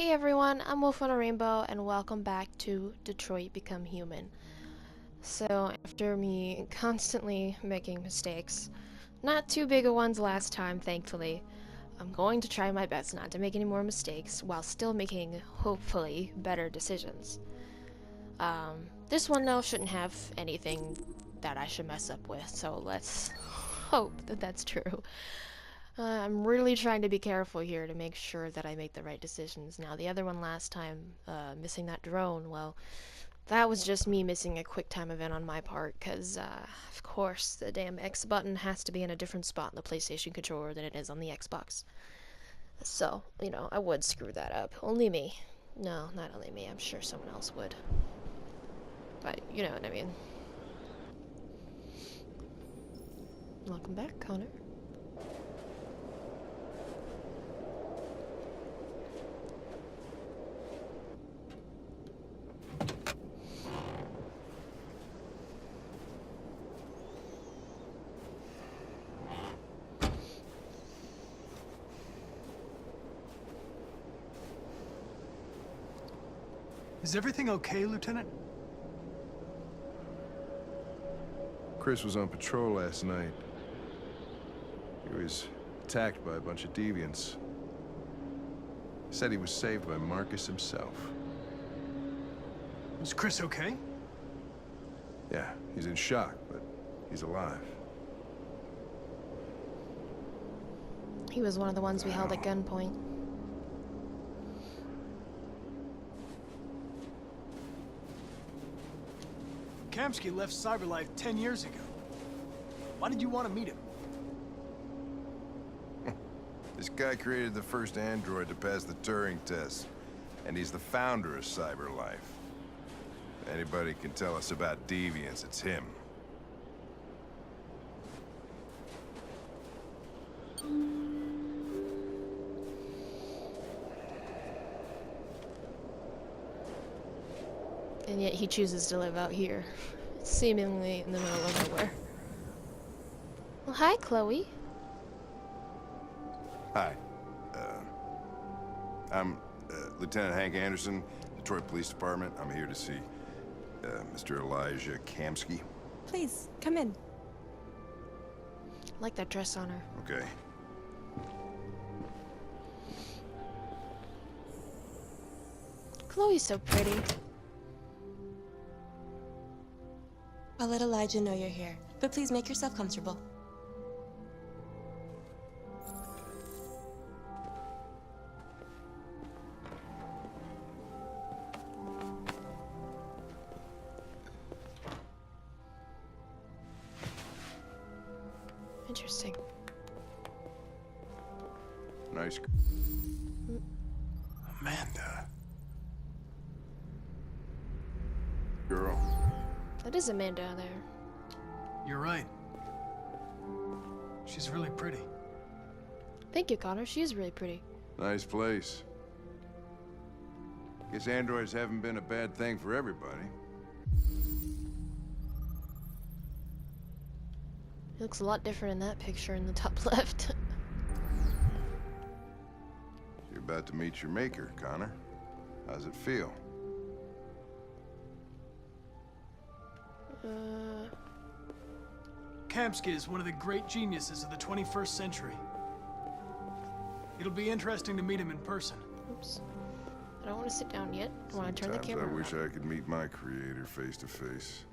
Hey everyone, I'm Wolf on a Rainbow, and welcome back to Detroit Become Human. So, after me constantly making mistakes, not too big of ones last time, thankfully, I'm going to try my best not to make any more mistakes while still making, hopefully, better decisions. This one, though, shouldn't have anything that I should mess up with, so let's hope that that's true. I'm really trying to be careful here to make sure that I make the right decisions. Now, the other one last time, missing that drone, well, that was just me missing a quick time event on my part, because, of course, the damn X button has to be in a different spot in the PlayStation controller than it is on the Xbox. So, I would screw that up. Only me. No, not only me, I'm sure someone else would. But, you know what I mean. Welcome back, Connor. Is everything okay, Lieutenant? Chris was on patrol last night. He was attacked by a bunch of deviants. He said he was saved by Marcus himself. Is Chris okay? Yeah, he's in shock, but he's alive. He was one of the ones we held at gunpoint. Kamsky left CyberLife 10 years ago. Why did you want to meet him? This guy created the first android to pass the Turing test, and he's the founder of CyberLife. If anybody can tell us about deviants, it's him. And yet he chooses to live out here, seemingly in the middle of nowhere. Well, hi, Chloe. Hi. I'm Lieutenant Hank Anderson, Detroit Police Department. I'm here to see Mr. Elijah Kamsky. Please, come in. I like that dress on her. Okay. Chloe's so pretty. I'll let Elijah know you're here, but please make yourself comfortable. Interesting. Nice. Amanda. Girl. That is Amanda there. You're right. She's really pretty. Thank you, Connor. She is really pretty. Nice place. Guess androids haven't been a bad thing for everybody. It looks a lot different in that picture in the top left. You're about to meet your maker, Connor. How's it feel? Kamsky is one of the great geniuses of the 21st century. It'll be interesting to meet him in person. Oops. I don't want to sit down yet. I want to turn the Sometimes camera I wish around. I could meet my creator face to face.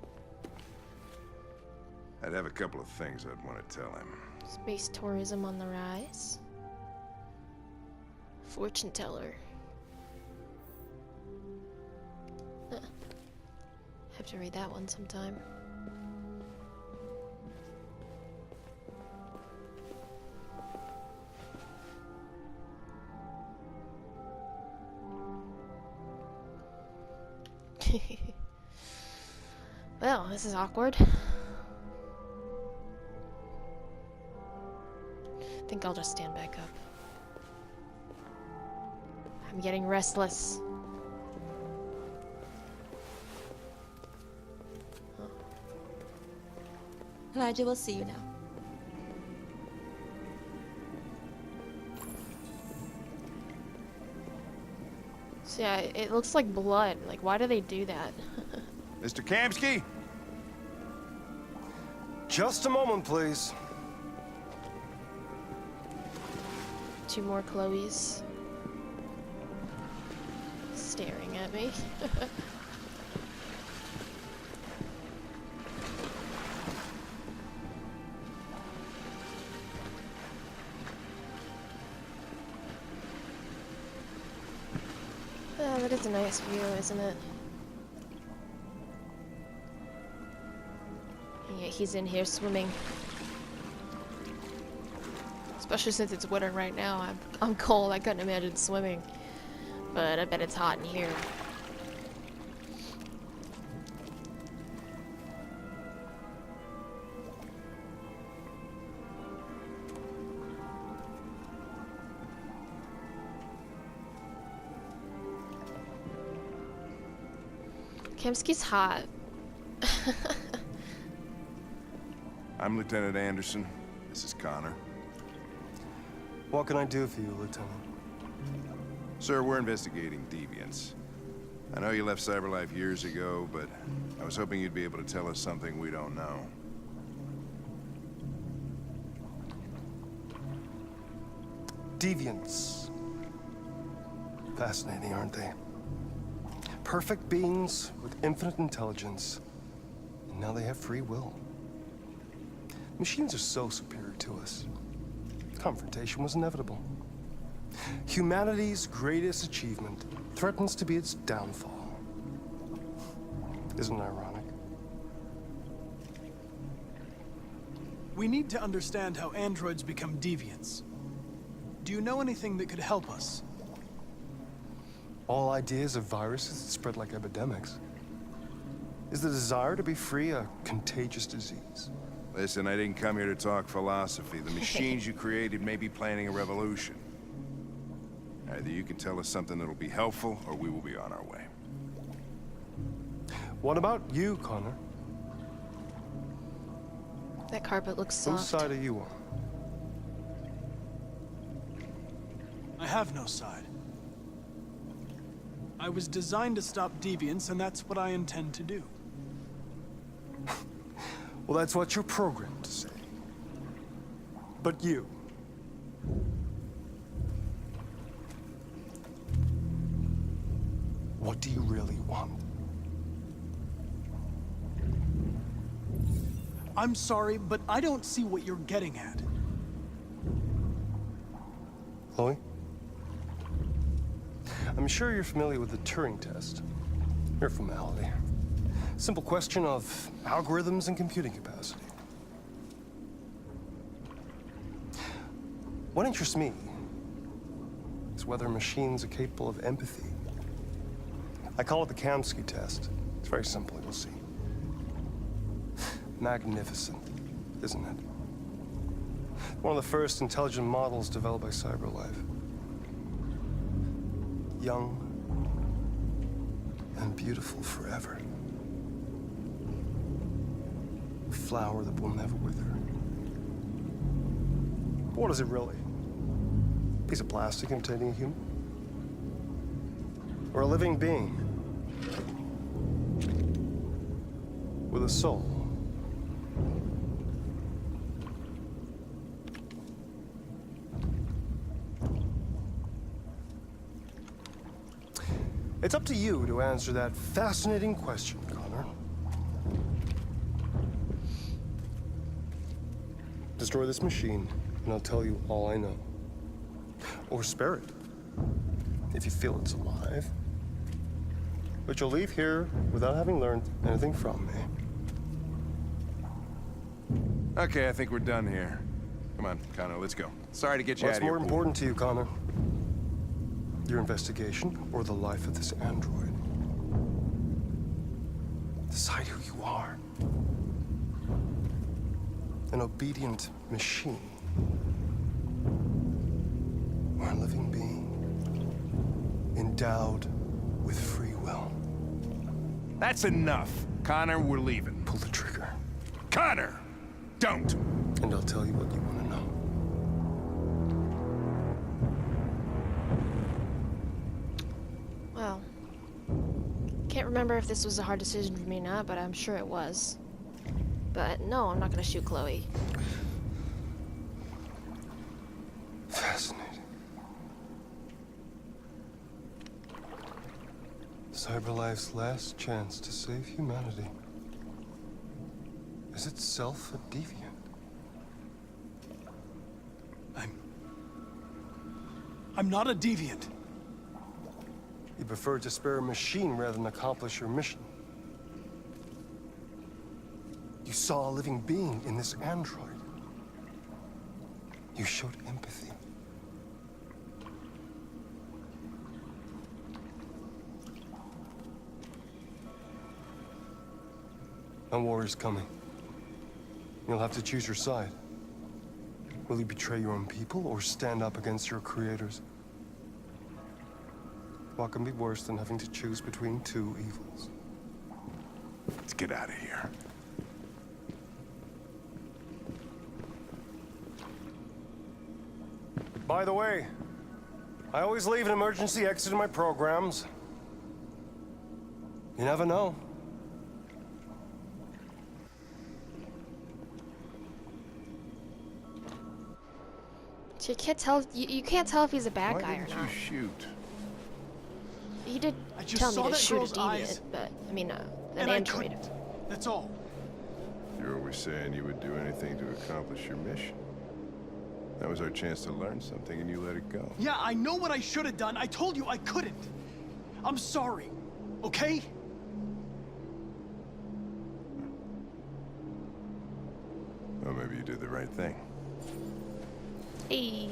I'd have a couple of things I'd want to tell him. Space tourism on the rise. Fortune teller. Have to read that one sometime. Well, this is awkward. I think I'll just stand back up. I'm getting restless. Elijah will see you now. So yeah, it looks like blood. Like, why do they do that? Mr. Kamsky? Just a moment, please. Two more Chloes staring at me. That is a nice view, isn't it? Yeah, he's in here swimming. Especially since it's winter right now. I'm cold. I couldn't imagine swimming. But I bet it's hot in here. Kamsky's hot. I'm Lieutenant Anderson. This is Connor. What can I do for you, Lieutenant? Sir, we're investigating deviants. I know you left CyberLife years ago, but I was hoping you'd be able to tell us something we don't know. Deviants. Fascinating, aren't they? Perfect beings with infinite intelligence, and now they have free will. Machines are so superior to us. Confrontation was inevitable. Humanity's greatest achievement threatens to be its downfall. Isn't it ironic? We need to understand how androids become deviants. Do you know anything that could help us? All ideas of viruses that spread like epidemics. Is the desire to be free a contagious disease? Listen, I didn't come here to talk philosophy. The machines you created may be planning a revolution. Either you can tell us something that'll be helpful, or we will be on our way. What about you, Connor? That carpet looks Whose soft. side are you on? I have no side. I was designed to stop deviants, and that's what I intend to do. Well, that's what you're programmed to say. But you... what do you really want? I'm sorry, but I don't see what you're getting at. Chloe? I'm sure you're familiar with the Turing test. Mere formality. Simple question of algorithms and computing capacity. What interests me is whether machines are capable of empathy. I call it the Kamsky test. It's very simple, you'll see. Magnificent, isn't it? One of the first intelligent models developed by CyberLife. Young and beautiful forever. A flower that will never wither. But what is it really? A piece of plastic imitating a human? Or a living being? With a soul? It's up to you to answer that fascinating question, Connor. Destroy this machine, and I'll tell you all I know. Or spare it, if you feel it's alive. But you'll leave here without having learned anything from me. Okay, I think we're done here. Come on, Connor, let's go. Sorry to get you What's out of here. more important to you, Connor? Your investigation or the life of this android? Decide who you are. An obedient machine. Or a living being. Endowed with free will. That's enough. Connor, we're leaving. Pull the trigger. Connor! Don't! And I'll tell you what you want to know. Well, can't remember if this was a hard decision for me or not, but I'm sure it was. But no, I'm not gonna shoot Chloe. Fascinating. Cyberlife's last chance to save humanity is itself a deviant. I'm not a deviant. You prefer to spare a machine rather than accomplish your mission. You saw a living being in this android. You showed empathy. A war is coming. You'll have to choose your side. Will you betray your own people or stand up against your creators? What can be worse than having to choose between two evils? Let's get out of here. By the way, I always leave an emergency exit in my programs. You never know. So you can't tell. You can't tell if he's a bad Why guy or didn't you not. shoot? He did I just tell saw me to that shoot a girl's eyes, deviant, but I mean, an and I android. couldn't. That's all. You're always saying you would do anything to accomplish your mission. That was our chance to learn something, and you let it go. Yeah, I know what I should have done. I told you I couldn't. I'm sorry. Okay? Well, maybe you did the right thing. Hey.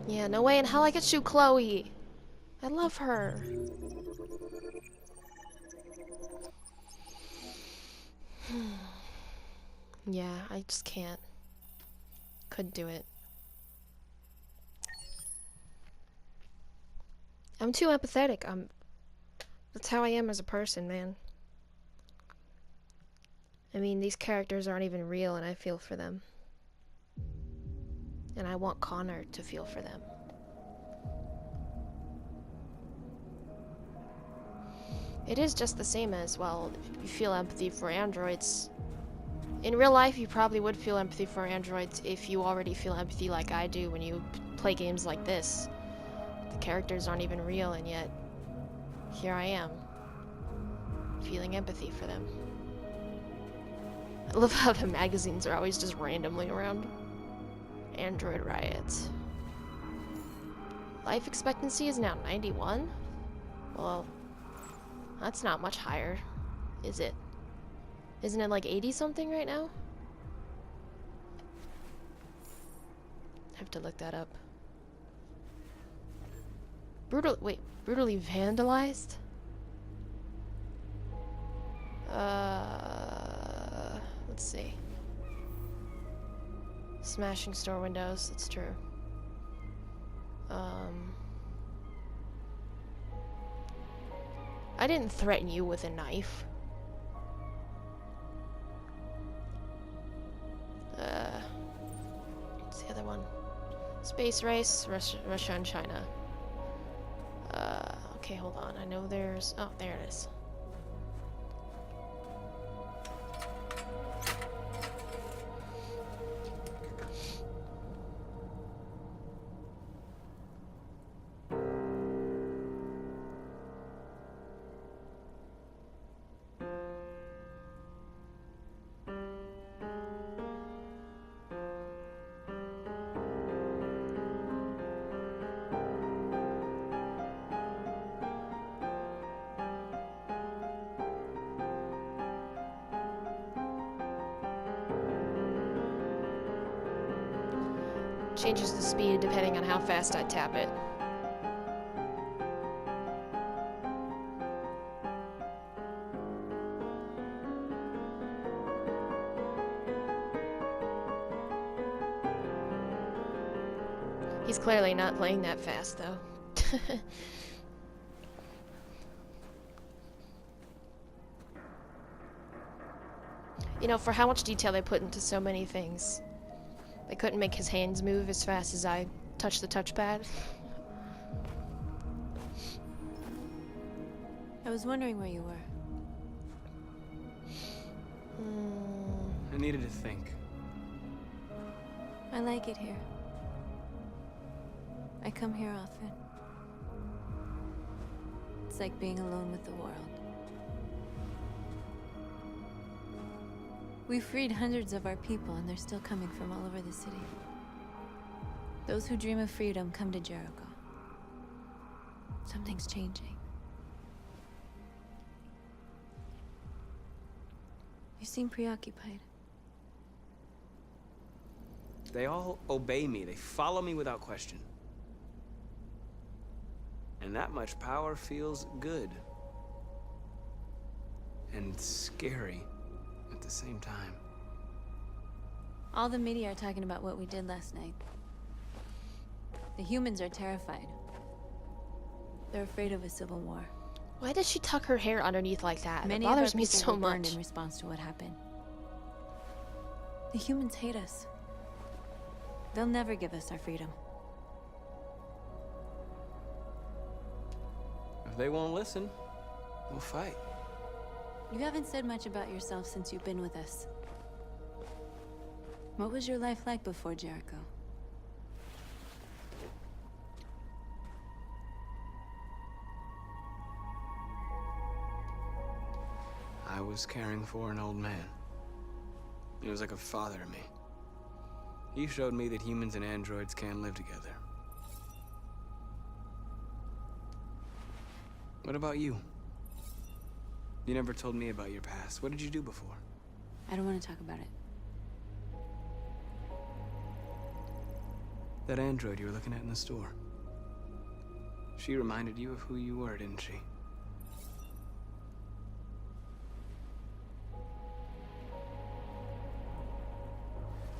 Yeah, no way in hell I could shoot Chloe. I love her. Yeah, I just can't. Couldn't do it. I'm too empathetic. That's how I am as a person, man. I mean, these characters aren't even real and I feel for them. And I want Connor to feel for them. It is just the same as, well, you feel empathy for androids. In real life, you probably would feel empathy for androids if you already feel empathy like I do when you play games like this. The characters aren't even real, and yet, here I am, feeling empathy for them. I love how the magazines are always just randomly around. Android riots. Life expectancy is now 91? Well, that's not much higher, is it? Isn't it like 80 something right now? I have to look that up. Brutally vandalized? Let's see. Smashing store windows, that's true. I didn't threaten you with a knife. What's the other one? Space race, Russia and China. Okay, hold on. I know there's... Oh, there it is. Changes the speed depending on how fast I tap it. He's clearly not playing that fast, though. You know, for how much detail they put into so many things. They couldn't make his hands move as fast as I touch the touchpad. I was wondering where you were. I needed to think. I like it here. I come here often. It's like being alone with the world. We freed hundreds of our people, and they're still coming from all over the city. Those who dream of freedom come to Jericho. Something's changing. You seem preoccupied. They all obey me. They follow me without question. And that much power feels good. And scary at the same time. All the media are talking about what we did last night. The humans are terrified. They're afraid of a civil war. Why does she tuck her hair underneath like that? Many It bothers of our me people so were burned much. in response to what happened. The humans hate us. They'll never give us our freedom. If they won't listen, we'll fight. You haven't said much about yourself since you've been with us. What was your life like before Jericho? I was caring for an old man. He was like a father to me. He showed me that humans and androids can live together. What about you? You never told me about your past. What did you do before? I don't want to talk about it. That android you were looking at in the store. She reminded you of who you were, didn't she?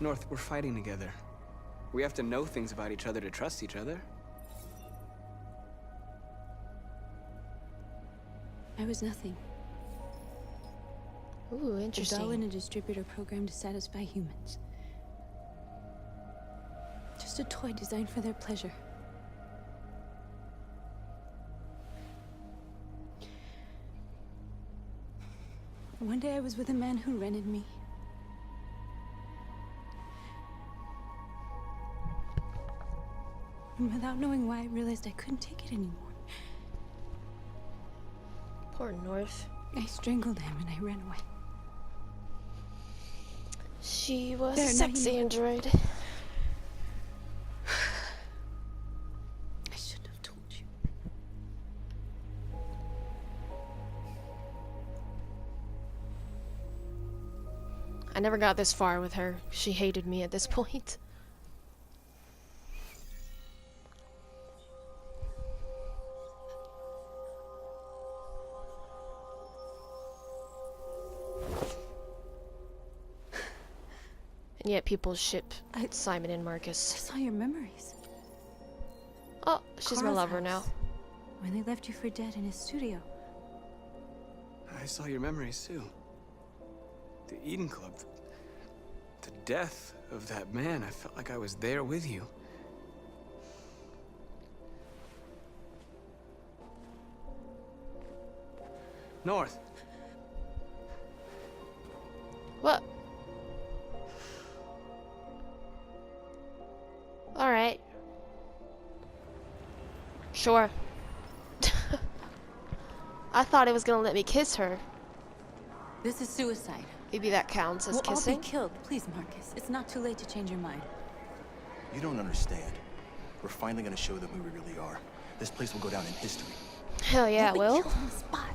North, we're fighting together. We have to know things about each other to trust each other. I was nothing. Ooh, A doll in interesting. a distributor program to satisfy humans. Just a toy designed for their pleasure. One day I was with a man who rented me. And without knowing why, I realized I couldn't take it anymore. Poor North. I strangled him and I ran away. She was There, a now sex you know. android. I shouldn't have told you. I never got this far with her. She hated me at this point. And yet people ship Simon and I Marcus. saw your memories. Oh, she's my Carl's lover now. house, when they left you for dead in his studio. I saw your memories too. The Eden Club. The death of that man. I felt like I was there with you. North. What? Alright. Sure. I thought it was gonna let me kiss her. This is suicide. Maybe that counts as We'll all kissing. be killed. Please, Marcus. It's not too late to change your mind. You don't understand. We're finally gonna show them who we really are. This place will go down in history. Hell yeah, it We'll be will. killed on the spot.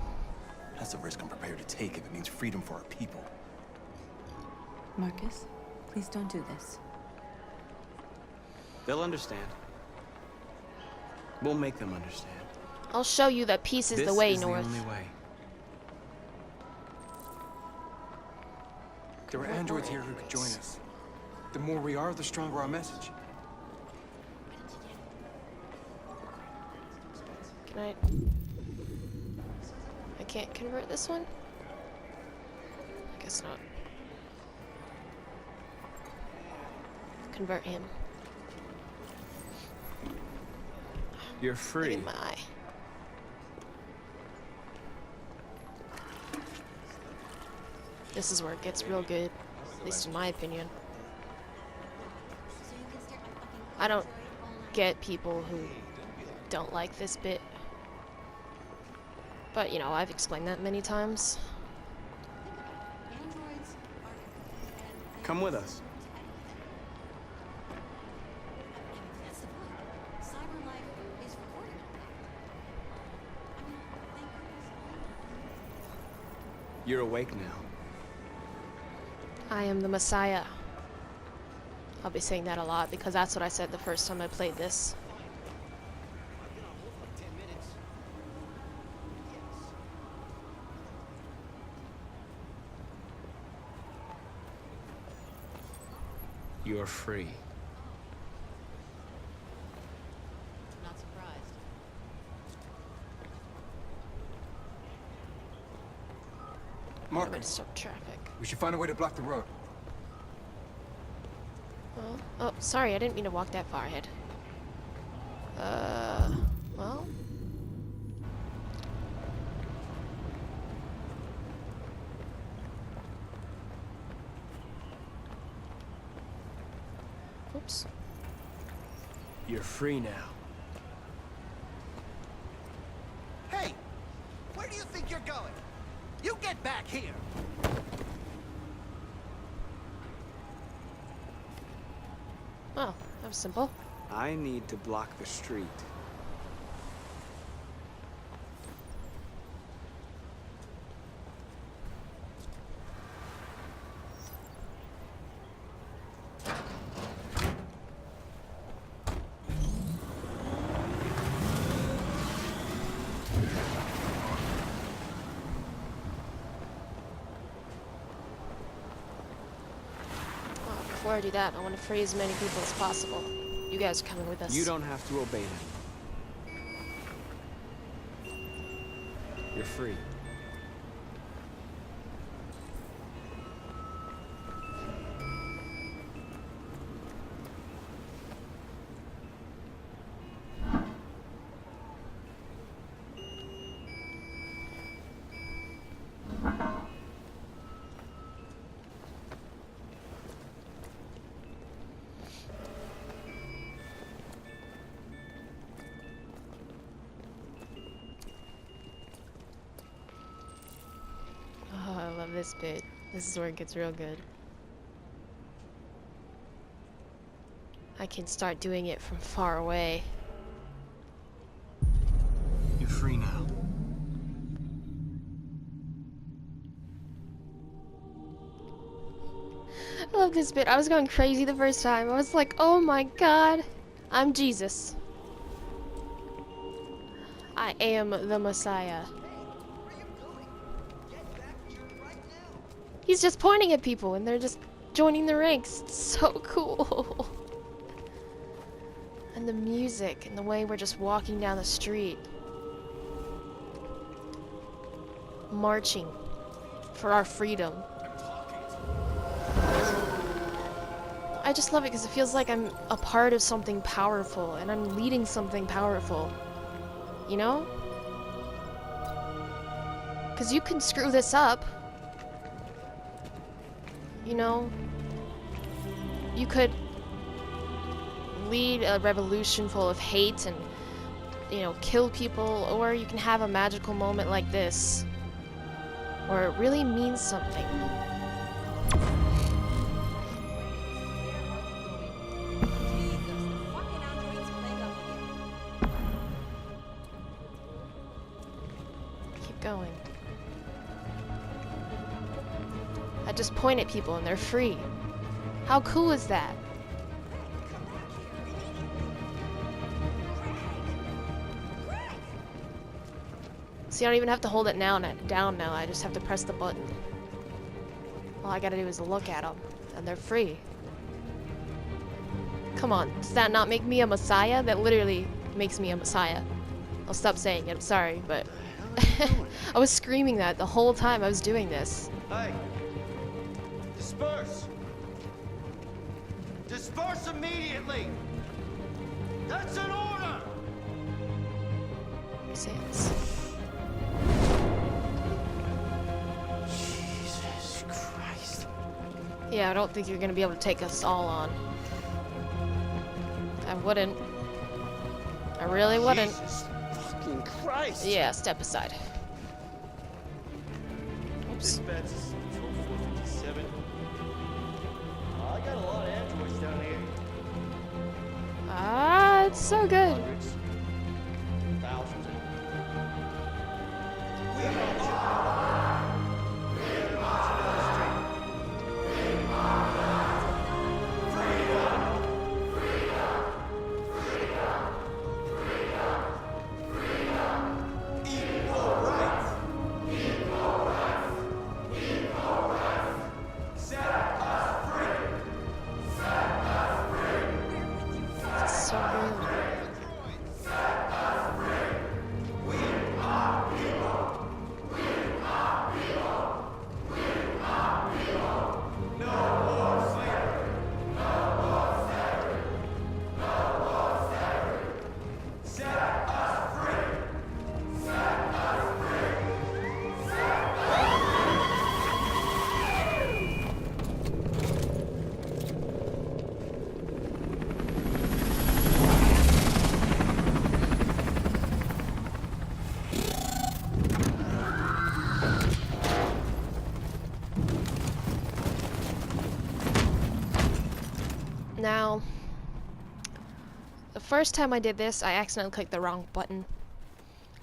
That's a risk I'm prepared to take if it means freedom for our people. Marcus, please don't do this. They'll understand. We'll make them understand. I'll show you that peace is This the way, is North. the only way. There are androids here who could join us. The more we are, the stronger our message. Can I can't convert this one? I guess not. Convert him. You're Look free. at my eye. This is where it gets real good, at least in my opinion. I don't get people who don't like this bit. But, you know, I've explained that many times. Come with us. You're awake now. I am the Messiah. I'll be saying that a lot because that's what I said the first time I played this. You're free. Not surprised. I'm Mark, gonna stop traffic. we should find a way to block the road. Well, oh, sorry, I didn't mean to walk that far ahead. Well. Oops. You're free now. Hey! Where do you think you're going? You get back here! Oh, that was simple. I need to block the street. Well, before I do that, I want to free as many people as possible. You guys are coming with us. You don't have to obey him. You're free. Oh, I love this bit. This is where it gets real good. I can start doing it from far away. You're free now. I love this bit. I was going crazy the first time. I was like, oh my god, I'm Jesus. I am the Messiah. He's just pointing at people and they're just joining the ranks. It's so cool. And the music and the way we're just walking down the street. Marching for our freedom. I just love it because it feels like I'm a part of something powerful and I'm leading something powerful. You know? Because you can screw this up. You know? You could lead a revolution full of hate and, you know, kill people, or you can have a magical moment like this where it really means something. Keep going. I just point at people and they're free. How cool is that? So you don't even have to hold it down now, I just have to press the button. All I gotta do is look at them, and they're free. Come on, does that not make me a messiah? That literally makes me a messiah. I'll stop saying it, I'm sorry, but... I was screaming that the whole time I was doing this. Hey! Disperse! Disperse immediately! That's an order! his hands. Jesus Christ. Yeah, I don't think you're gonna be able to take us all on. I wouldn't. I really wouldn't. Jesus fucking Christ. Yeah, step aside. Oops. Dispatch, this is Patrol 457. I got a lot of androids down here. Ah, it's so good. Hundreds. Thousands. It's so real. Now, the first time I did this, I accidentally clicked the wrong button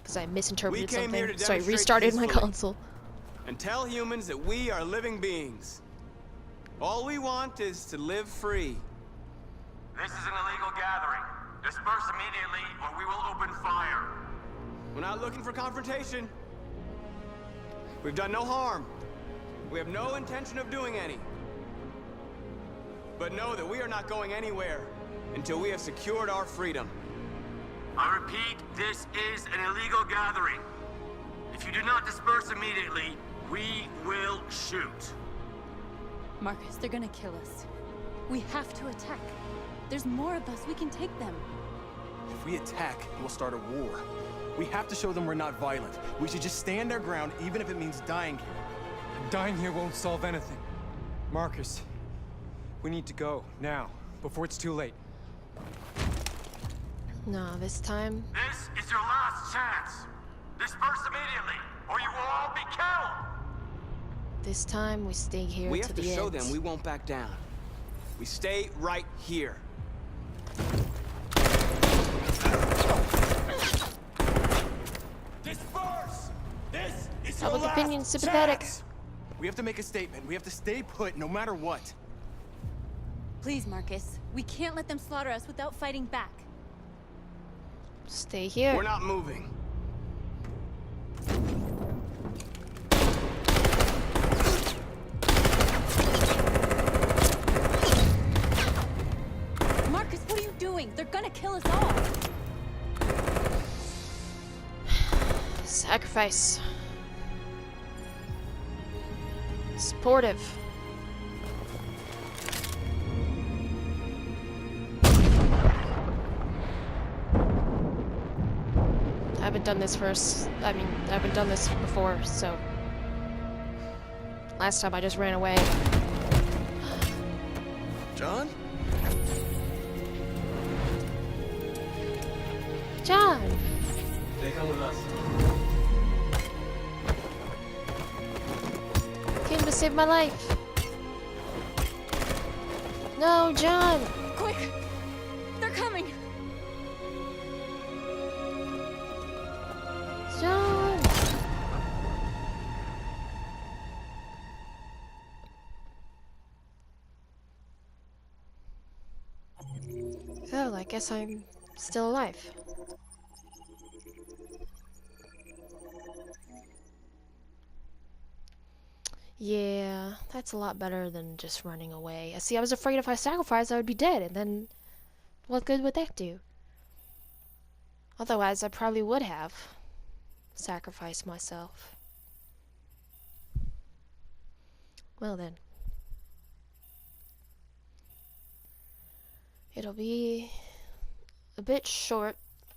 because I misinterpreted We came here something, to so I demonstrate restarted my peacefully. console. And tell humans that we are living beings. All we want is to live free. This is an illegal gathering. Disperse immediately or we will open fire. We're not looking for confrontation. We've done no harm. We have no intention of doing any. But know that we are not going anywhere until we have secured our freedom. I repeat, this is an illegal gathering. If you do not disperse immediately, we will shoot. Marcus, they're gonna kill us. We have to attack. There's more of us. We can take them. If we attack, we'll start a war. We have to show them we're not violent. We should just stand our ground, even if it means dying here. Dying here won't solve anything. Marcus, we need to go, now, before it's too late. No, this time, This is your last chance. Disperse immediately or you will all be killed. this time we stay here We to have to the show end. them we won't back down. We stay right here. Disperse. This is your Public last opinion sympathetic. chance. We have to make a statement. We have to stay put, no matter what. Please, Marcus. We can't let them slaughter us without fighting back. Stay here. We're not moving. Marcus, what are you doing? They're gonna kill us all. Sacrifice. Supportive. I haven't done this I haven't done this before, so. Last time I just ran away. John? John! They come with us. Came to save my life. No, John! Quick! They're coming! John! Oh, I guess I'm still alive. Yeah, that's a lot better than just running away. See, I was afraid if I sacrificed, I would be dead, and then what good would that do? Otherwise, I probably would have sacrificed myself. Well then. It'll be a bit short,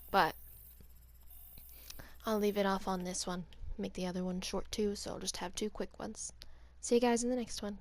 but I'll leave it off on this one. Make the other one short too, so I'll just have 2 quick ones. See you guys in the next one.